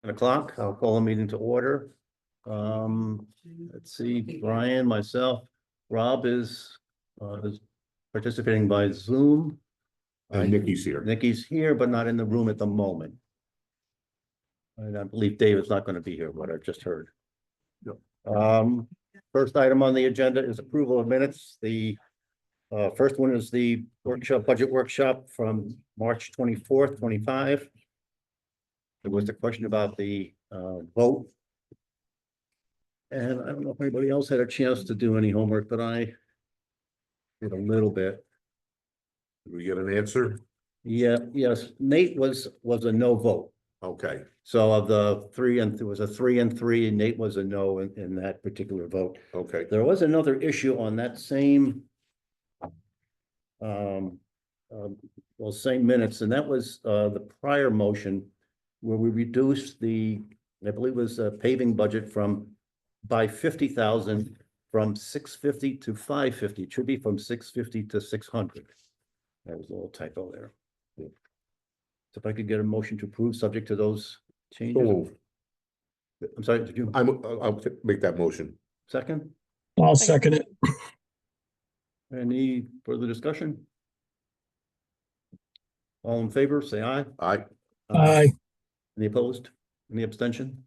o'clock. I'll call a meeting to order. Let's see, Brian, myself, Rob is participating by Zoom. And Nikki's here. Nikki's here, but not in the room at the moment. And I believe David's not going to be here, what I just heard. Yep. First item on the agenda is approval of minutes. The first one is the budget workshop from March 24th, 25. There was a question about the vote. And I don't know if anybody else had a chance to do any homework, but I did a little bit. Did we get an answer? Yeah, yes, Nate was a no vote. Okay, So of the three, and there was a 3 and 3, and Nate was a no in that particular vote. okay. There was another issue on that same well, same minutes, and that was the prior motion where we reduced the, I believe it was a paving budget by 50,000 from 650 to 550. It should be from 650 to 600. That was a little typo there. So if I could get a motion to approve subject to those So changes. moved. I'm sorry, did you I'll make that motion. second? I'll second it. Any further discussion? All in favor, say aye. Aye. Aye. Any opposed? Any abstention?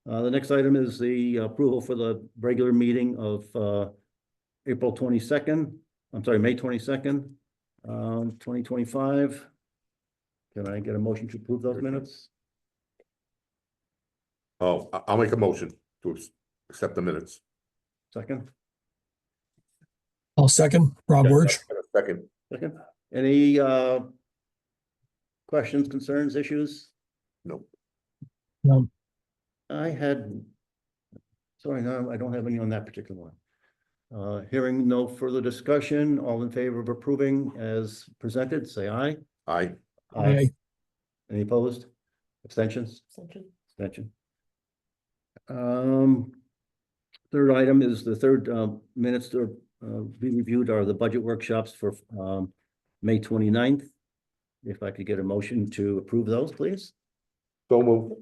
The next item is the approval for the regular meeting of April 22nd. I'm sorry, May 22nd, 2025. Can I get a motion to approve those minutes? Oh, I'll make a motion to accept the minutes. Second? I'll second. Rob Wirch. Second. Second. Any questions, concerns, issues? No. No. I had, sorry, no, I don't have any on that particular one. Hearing no further discussion, all in favor of approving as presented, say aye. Aye. Aye. Any opposed? Abstentions? Abstention. Third item is the third minutes to be reviewed are the budget workshops for May 29th. If I could get a motion to approve those, please. So moved.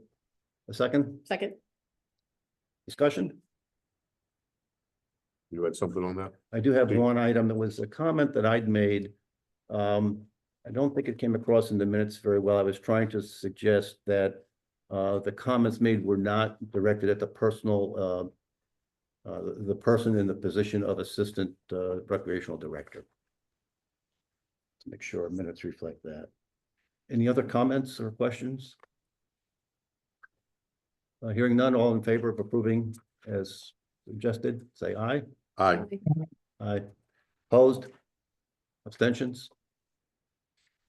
A second? Second. Discussion? You had something on that? I do have one item that was a comment that I'd made. I don't think it came across in the minutes very well. I was trying to suggest that the comments made were not directed at the personal, the person in the position of assistant recreational director. To make sure minutes reflect that. Any other comments or questions? Hearing none, all in favor of approving as suggested, say aye. Aye. Aye. Opposed? Abstentions?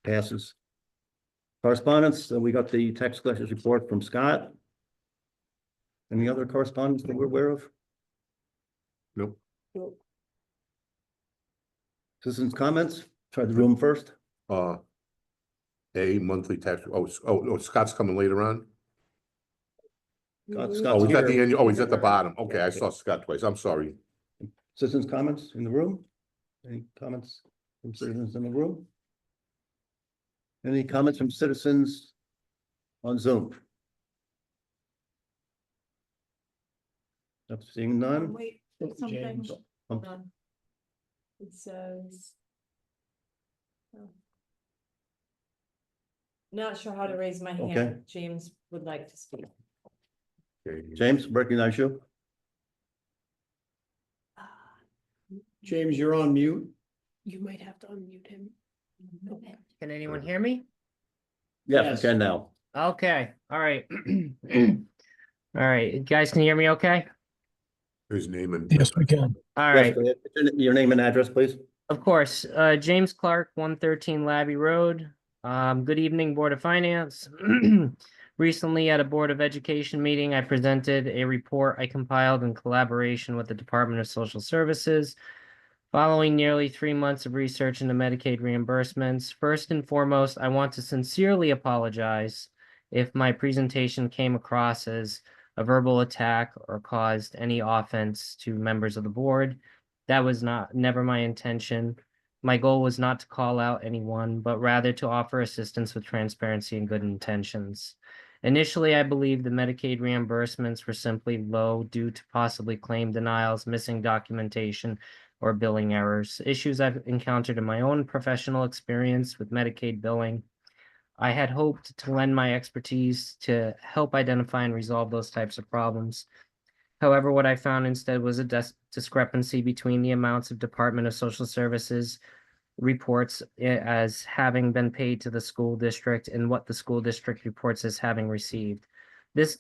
Passes. Correspondence, we got the tax collector's report from Scott. Any other correspondence that we're aware of? Nope. Citizens' comments? Try the room first. A monthly tax. Oh, Scott's coming later on. Scott's Oh, he's at the here. end. Oh, he's at the bottom. Okay, I saw Scott twice. I'm sorry. Citizens' comments in the room? Any comments from citizens in the room? Any comments from citizens on Zoom? Not seeing none. Wait, there's something. James. Hold on. It says. oh. Not sure how to raise my Okay. hand. James would like to speak. Okay. James, recognize you. James, you're on mute. You might have to unmute him. Can anyone hear me? Yes, Yes. we can now. Okay, all right. All right, you guys can hear me okay? His name and. Yes, we can. All Yes, right, your name and address, please. of course. James Clark, 113 Labby Road. Good evening, Board of Finance. Recently, at a Board of Education meeting, I presented a report I compiled in collaboration with the Department of Social Services. Following nearly 3 months of research into Medicaid reimbursements, first and foremost, I want to sincerely apologize if my presentation came across as a verbal attack or caused any offense to members of the board. That was never my intention. My goal was not to call out anyone, but rather to offer assistance with transparency and good intentions. Initially, I believed the Medicaid reimbursements were simply low due to possibly claim denials, missing documentation, or billing errors, issues I've encountered in my own professional experience with Medicaid billing. I had hoped to lend my expertise to help identify and resolve those types of problems. However, what I found instead was a discrepancy between the amounts of Department of Social Services reports as having been paid to the school district and what the school district reports as having received. This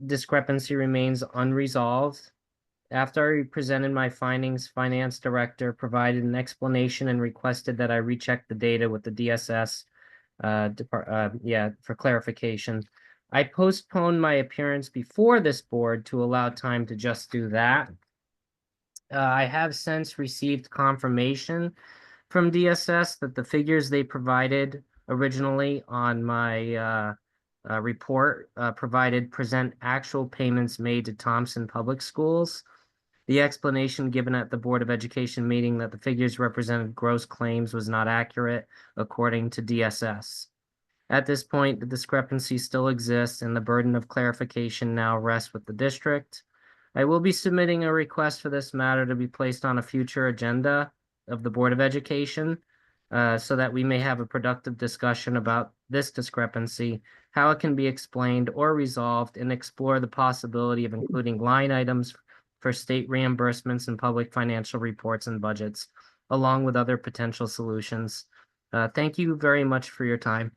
discrepancy remains unresolved. After I presented my findings, Finance Director provided an explanation and requested that I recheck the data with the DSS for clarification. I postponed my appearance before this board to allow time to just do that. I have since received confirmation from DSS that the figures they provided originally on my report present actual payments made to Thompson Public Schools. The explanation given at the Board of Education meeting that the figures represented gross claims was not accurate according to DSS. At this point, the discrepancy still exists and the burden of clarification now rests with the district. I will be submitting a request for this matter to be placed on a future agenda of the Board of Education so that we may have a productive discussion about this discrepancy, how it can be explained or resolved, and explore the possibility of including line items for state reimbursements and public financial reports and budgets, along with other potential solutions. Thank you very much for your time.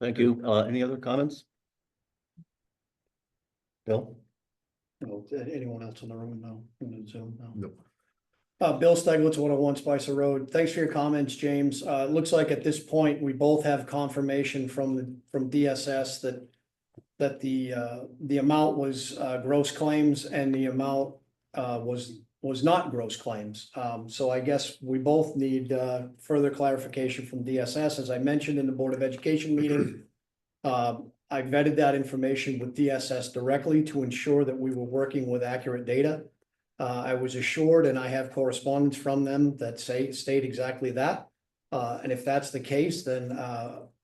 Thank you. Any other comments? Bill? No, anyone else in the room? No, in the Zoom, no. No. Bill Steglitz, 101 Spicer Road. Thanks for your comments, James. It looks like at this point, we both have confirmation from DSS that the amount was gross claims and the amount was not gross claims. So I guess we both need further clarification from DSS. As I mentioned in the Board of Education meeting, I vetted that information with DSS directly to ensure that we were working with accurate data. I was assured, and I have correspondence from them that state exactly that. And if that's the case, then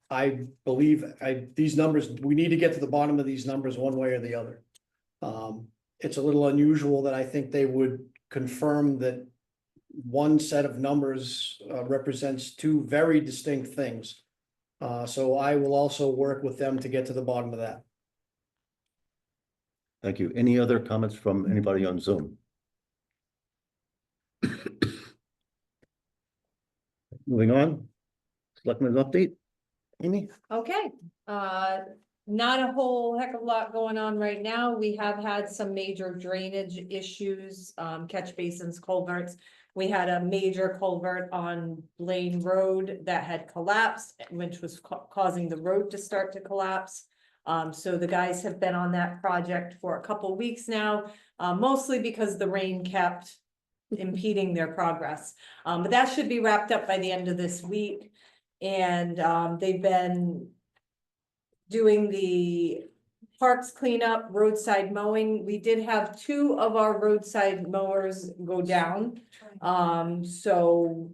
I believe these numbers, we need to get to the bottom of these numbers one way or the other. It's a little unusual that I think they would confirm that one set of numbers represents two very distinct things. So I will also work with them to get to the bottom of that. Thank you. Any other comments from anybody on Zoom? Moving on. Selectmen's update. Amy? Okay, not a whole heck of a lot going on right now. We have had some major drainage issues, catch basins, culverts. We had a major culvert on Lane Road that had collapsed, which was causing the road to start to collapse. So the guys have been on that project for a couple weeks now, mostly because the rain kept impeding their progress. But that should be wrapped up by the end of this week. And they've been doing the parks cleanup, roadside mowing. We did have 2 of our roadside mowers go down. So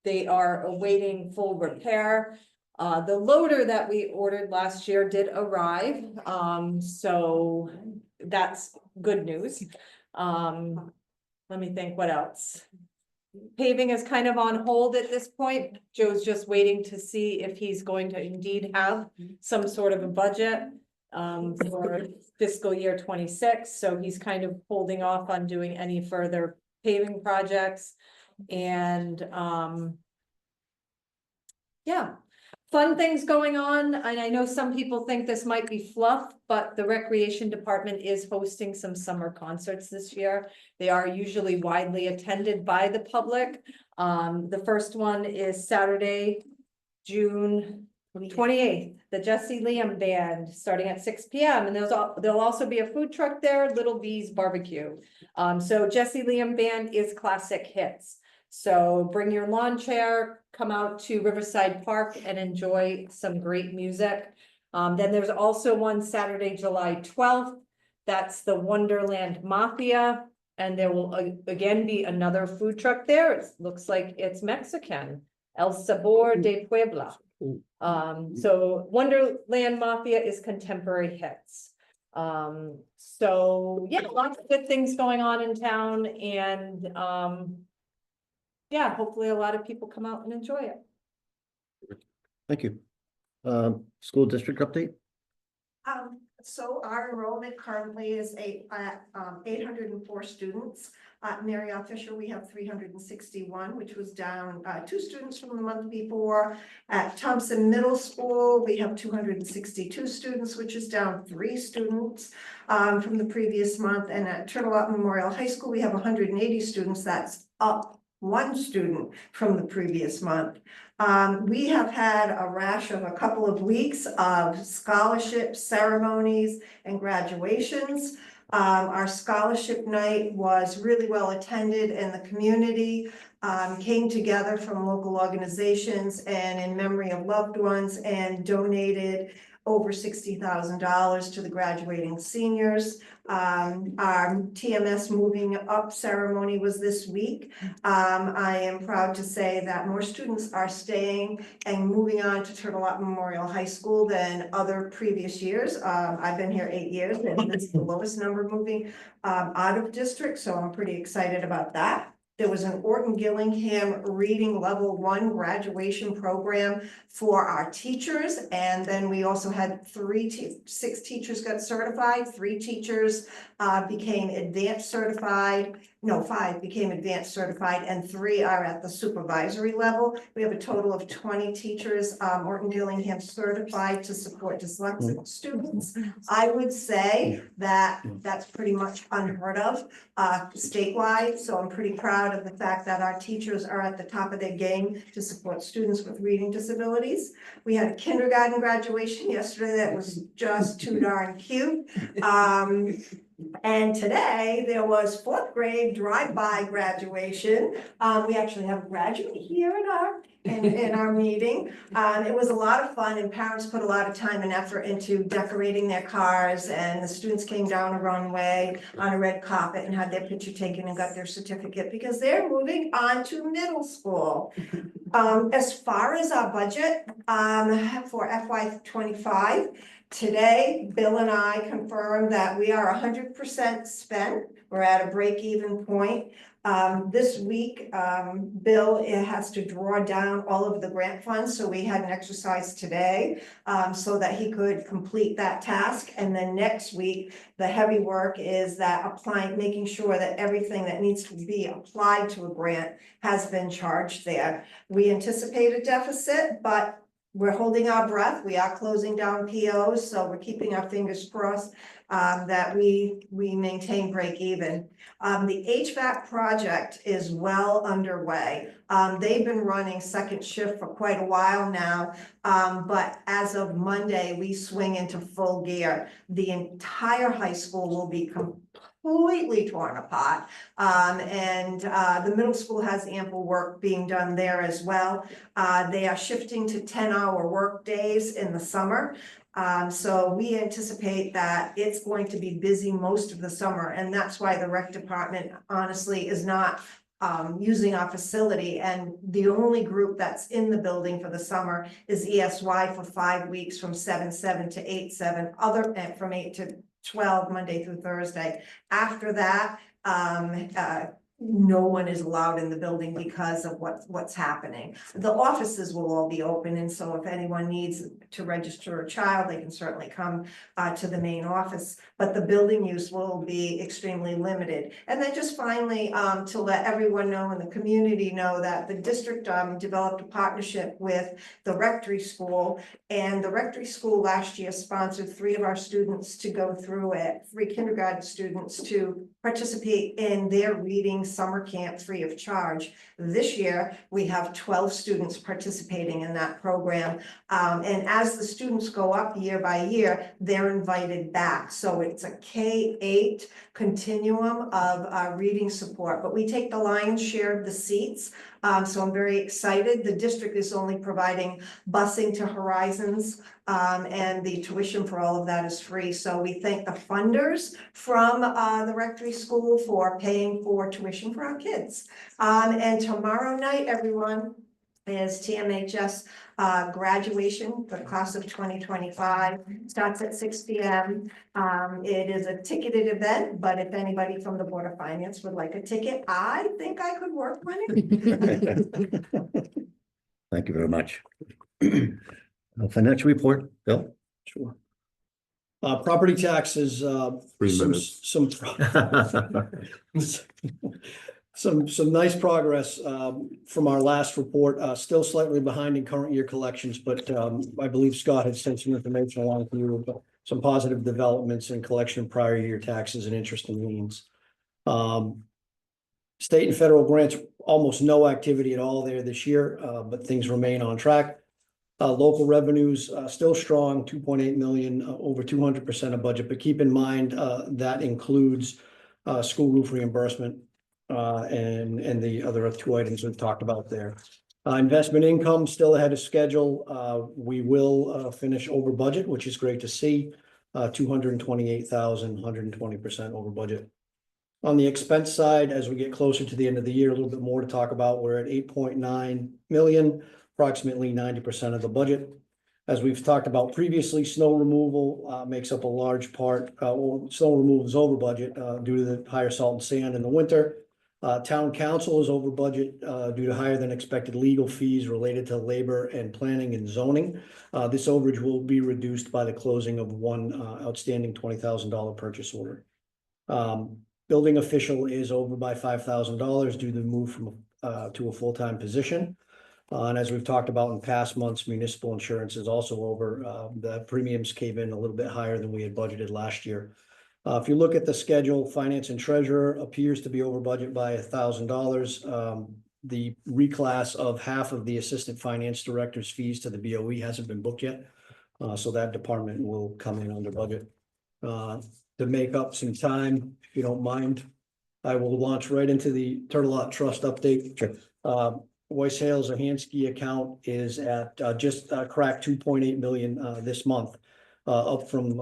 they are awaiting full repair. The loader that we ordered last year did arrive. So that's good news. Let me think, what else? Paving is kind of on hold at this point. Joe's just waiting to see if he's going to indeed have some sort of a budget for fiscal year 26. So he's kind of holding off on doing any further paving projects. And yeah, fun things going on. And I know some people think this might be fluff, but the recreation department is hosting some summer concerts this year. They are usually widely attended by the public. The first one is Saturday, June 28th, the Jesse Liam Band, starting at 6 p.m. And there'll also be a food truck there, Little B's Barbecue. So Jesse Liam Band is classic hits. So bring your lawn chair, come out to Riverside Park and enjoy some great music. Then there's also one Saturday, July 12th. That's the Wonderland Mafia. And there will again be another food truck there. It looks like it's Mexican, El Sabor de Puebla. So Wonderland Mafia is contemporary hits. So yeah, lots of good things going on in town and, yeah, hopefully a lot of people come out and enjoy it. Thank you. School district update? So our enrollment currently is 804 students. Marriott Fisher, we have 361, which was down 2 students from the month before. At Thompson Middle School, we have 262 students, which is down 3 students from the previous month. And at Turtle Rock Memorial High School, we have 180 students. That's up 1 student from the previous month. We have had a rash of a couple of weeks of scholarship ceremonies and graduations. Our scholarship night was really well attended and the community came together from local organizations and in memory of loved ones and donated over $60,000 to the graduating seniors. Our TMS moving up ceremony was this week. I am proud to say that more students are staying and moving on to Turtle Rock Memorial High School than other previous years. I've been here 8 years and it's the lowest number moving out of district, so I'm pretty excited about that. There was an Orton Gillingham Reading Level 1 graduation program for our teachers. And then we also had 6 teachers got certified, 3 teachers became advanced certified. No, 5 became advanced certified and 3 are at the supervisory level. We have a total of 20 teachers, Orton Gillingham certified to support dyslexic students. I would say that that's pretty much unheard of statewide. So I'm pretty proud of the fact that our teachers are at the top of their game to support students with reading disabilities. We had a kindergarten graduation yesterday that was just too darn cute. And today there was 4th grade drive-by graduation. We actually have a graduate here in our meeting. It was a lot of fun and parents put a lot of time and effort into decorating their cars and the students came down a runway on a red carpet and had their picture taken and got their certificate because they're moving on to middle school. As far as our budget for FY25, today, Bill and I confirmed that we are 100% spent. We're at a break-even point. This week, Bill has to draw down all of the grant funds, so we had an exercise today so that he could complete that task. And then next week, the heavy work is that making sure that everything that needs to be applied to a grant has been charged there. We anticipate a deficit, but we're holding our breath. We are closing down POs, so we're keeping our fingers crossed that we maintain break even. The HVAC project is well underway. They've been running second shift for quite a while now, but as of Monday, we swing into full gear. The entire high school will be completely torn apart. The middle school has ample work being done there as well. They are shifting to 10-hour work days in the summer. So we anticipate that it's going to be busy most of the summer, and that's why the rec department honestly is not using our facility. And the only group that's in the building for the summer is ESY for 5 weeks from 7/7 to 8/7, from 8 to 12, Monday through Thursday. After that, no one is allowed in the building because of what's happening. The offices will all be open, and so if anyone needs to register a child, they can certainly come to the main office, but the building use will be extremely limited. And then just finally, to let everyone know and the community know that the district developed a partnership with the Rectory School, and the Rectory School last year sponsored 3 of our students to go through it, 3 kindergarten students to participate in their reading summer camp free of charge. This year, we have 12 students participating in that program. And as the students go up year by year, they're invited back. So it's a K-8 continuum of reading support, but we take the lion's share of the seats. So I'm very excited. The district is only providing busing to Horizons, and the tuition for all of that is free. So we thank the funders from the Rectory School for paying for tuition for our kids. And tomorrow night, everyone, is TMHS graduation, the class of 2025, starts at 6 p.m. It is a ticketed event, but if anybody from the Board of Finance would like a ticket, I think I could work on it. Thank you very much. Financial report, Bill? Sure. Property taxes, 3 minutes. Some nice progress from our last report, still slightly behind in current year collections, but I believe Scott had sent some information along to you about some positive developments in collection of prior year taxes and interest and liens. State and federal grants, almost no activity at all there this year, but things remain on track. Local revenues, still strong, 2.8 million, over 200% of budget, but keep in mind, that includes school roof reimbursement and the other two items we've talked about there. Investment income still ahead of schedule. We will finish over budget, which is great to see. 228,000, 120% over budget. On the expense side, as we get closer to the end of the year, a little bit more to talk about. We're at 8.9 million, approximately 90% of the budget. As we've talked about previously, snow removal makes up a large part. Snow removal is over budget due to the higher salt and sand in the winter. Town council is over budget due to higher than expected legal fees related to labor and planning and zoning. This overage will be reduced by the closing of one outstanding $20,000 purchase order. Building official is over by $5,000 due to the move from to a full-time position. And as we've talked about in past months, municipal insurance is also over. The premiums came in a little bit higher than we had budgeted last year. If you look at the schedule, finance and treasurer appears to be over budget by $1,000. The reclass of half of the assistant finance director's fees to the BOE hasn't been booked yet. So that department will come in under budget. To make up some time, if you don't mind, I will launch right into the Turtle Lot Trust update. Sure. Royce Hales Ahansky account is at just cracked 2.8 million this month, up from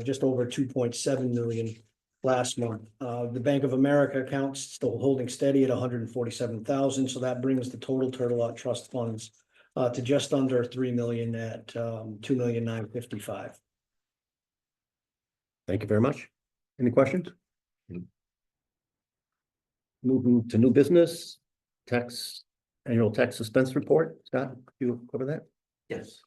just over 2.7 million last month. The Bank of America account's still holding steady at 147,000, so that brings the total Turtle Lot Trust funds to just under 3 million at 2,955,000. Thank you very much. Any questions? Moving to new business, annual tax suspense report. Scott, you cover that? Yes.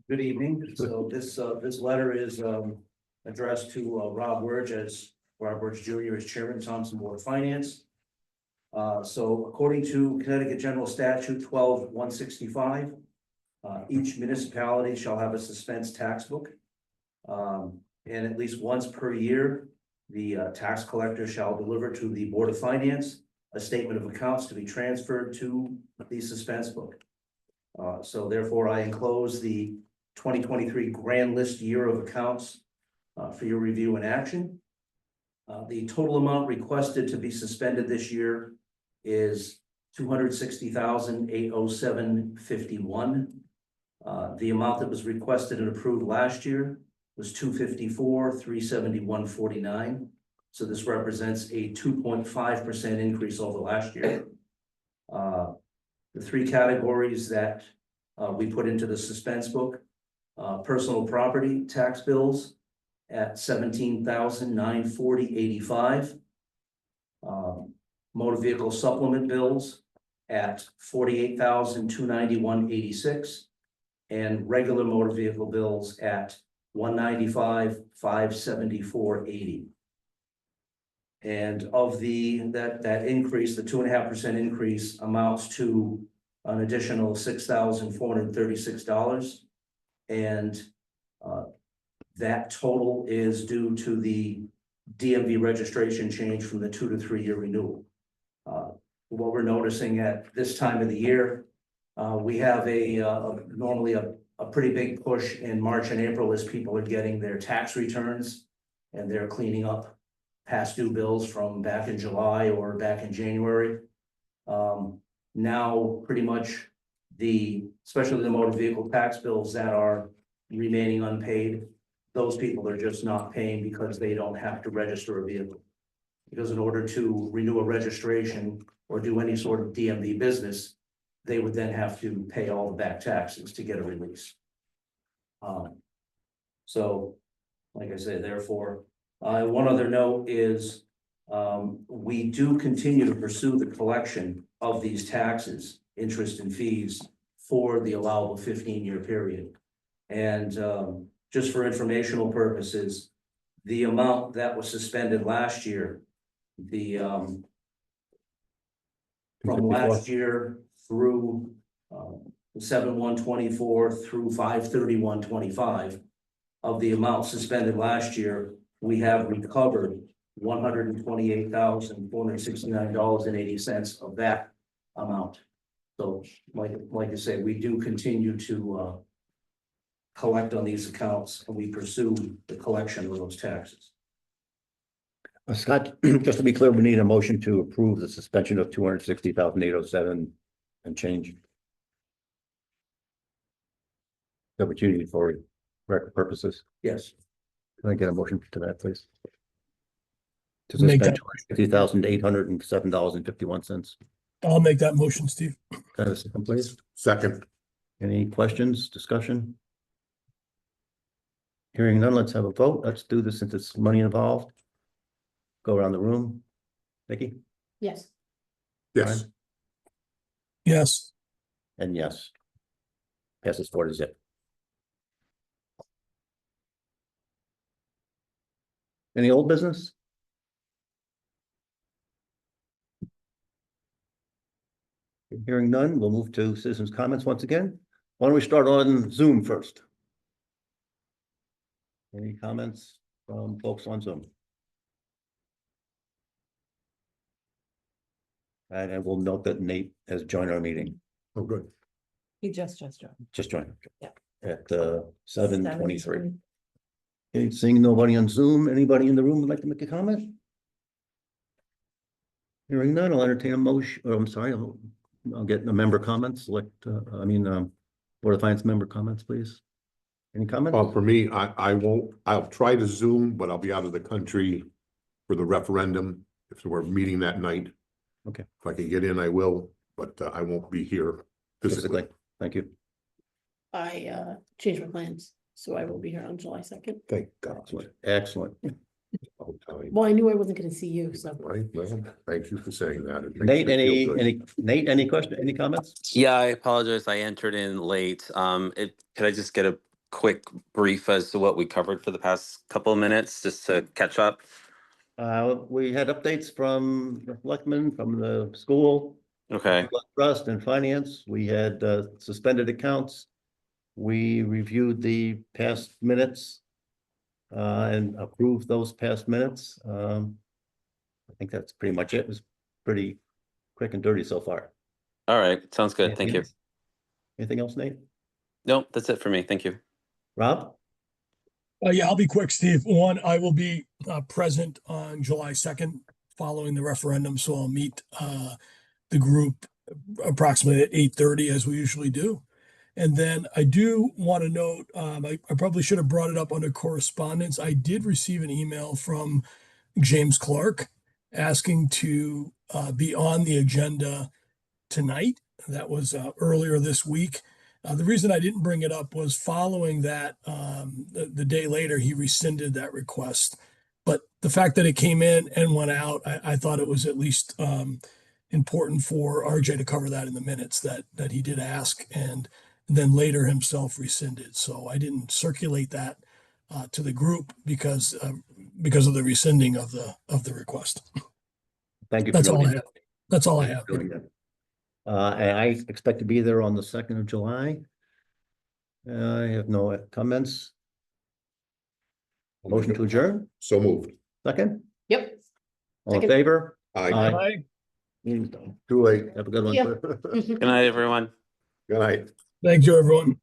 Good evening. So this letter is addressed to Rob Wirge, as Rob Wirge Jr. is Chairman, Thompson Board of Finance. So according to Connecticut General Statute 12-165, each municipality shall have a suspense tax book. And at least once per year, the tax collector shall deliver to the Board of Finance a statement of accounts to be transferred to the suspense book. So therefore, I enclose the 2023 grand list year of accounts for your review and action. The total amount requested to be suspended this year is $260,807.51. The amount that was requested and approved last year was $254,371.49. So this represents a 2.5% increase over last year. The three categories that we put into the suspense book: personal property tax bills at $17,940.85. Motor vehicle supplement bills at $48,291.86, and regular motor vehicle bills at $195,574.80. And of that increase, the 2.5% increase amounts to an additional $6,436, and that total is due to the DMV registration change from the 2 to 3 year renewal. What we're noticing at this time of the year, we have normally a pretty big push in March and April as people are getting their tax returns and they're cleaning up past due bills from back in July or back in January. Now pretty much especially the motor vehicle tax bills that are remaining unpaid, those people are just not paying because they don't have to register a vehicle. Because in order to renew a registration or do any sort of DMV business, they would then have to pay all the back taxes to get a release. So, like I said, therefore, one other note is, we do continue to pursue the collection of these taxes, interest and fees for the allowable 15-year period. And, just for informational purposes, the amount that was suspended last year, the, from last year through 7/1/24 through 5/31/25 of the amount suspended last year, we have recovered $128,469.80 of that amount. So like I say, we do continue to collect on these accounts, and we pursue the collection of those taxes. Scott, just to be clear, we need a motion to approve the suspension of 260,807 and change. The opportunity for record purposes. Yes, Can I get a motion to that, please? To Make suspend that- $50,807.51. I'll make that motion, Steve. Can I have a second, please? Second, Any questions, discussion? Hearing none, let's have a vote. Let's do this since it's money involved. Go around the room. Vicky? Yes. yes, Yes. And yes. Passes 4-0. Any old business? Hearing none, we'll move to citizens' comments once again. Why don't we start on Zoom first? Any comments from folks on Zoom? And we'll note that Nate has joined our meeting, oh, good. He just joined. just joined. Yeah. At 7:23. Okay, seeing nobody on Zoom, anybody in the room would like to make a comment? Hearing none, I'll entertain a motion, I'm sorry, I'll get the member comments, Board of Finance member comments, please. Any comments? For me, I'll try to Zoom, but I'll be out of the country for the referendum if we're meeting that night. Okay. If I can get in, I will, but I won't be here physically. Thank you. I changed my plans, so I will be here on July 2nd. Thank God. Excellent. All time. Well, I knew I wasn't gonna see you, so. Right, well, thank you for saying that. It makes Nate, me feel good. any question, any comments? Yeah, I apologize. I entered in late. Could I just get a quick brief as to what we covered for the past couple of minutes, just to catch up? We had updates from the selectmen, from the school. Okay, Trust and finance. We had suspended accounts. We reviewed the past minutes. And approved those past minutes. I think that's pretty much it. It was pretty quick and dirty so far. all right, sounds good. Thank you. Anything else, Nate? No, that's it for me. Thank you. Rob? Yeah, I'll be quick, Steve. One, I will be present on July 2nd following the referendum, so I'll meet the group approximately at 8:30 as we usually do. And then I do want to note, I probably should have brought it up under correspondence. I did receive an email from James Clark asking to be on the agenda tonight. That was earlier this week. The reason I didn't bring it up was following that, the day later, he rescinded that request. But the fact that it came in and went out, I thought it was at least important for RJ to cover that in the minutes that he did ask and then later himself rescinded. So I didn't circulate that to the group because of the rescinding of the request. Thank you. For That's all I noting have. That's all I have. doing that. And I expect to be there on the 2nd of July. I have no comments. Motion to adjourn, So moved. second, Yep. all in Second. favor? Aye. Aye. Meeting's done. Too late. Have a good one. Yeah. Good night, everyone. Good night. Thank you, everyone.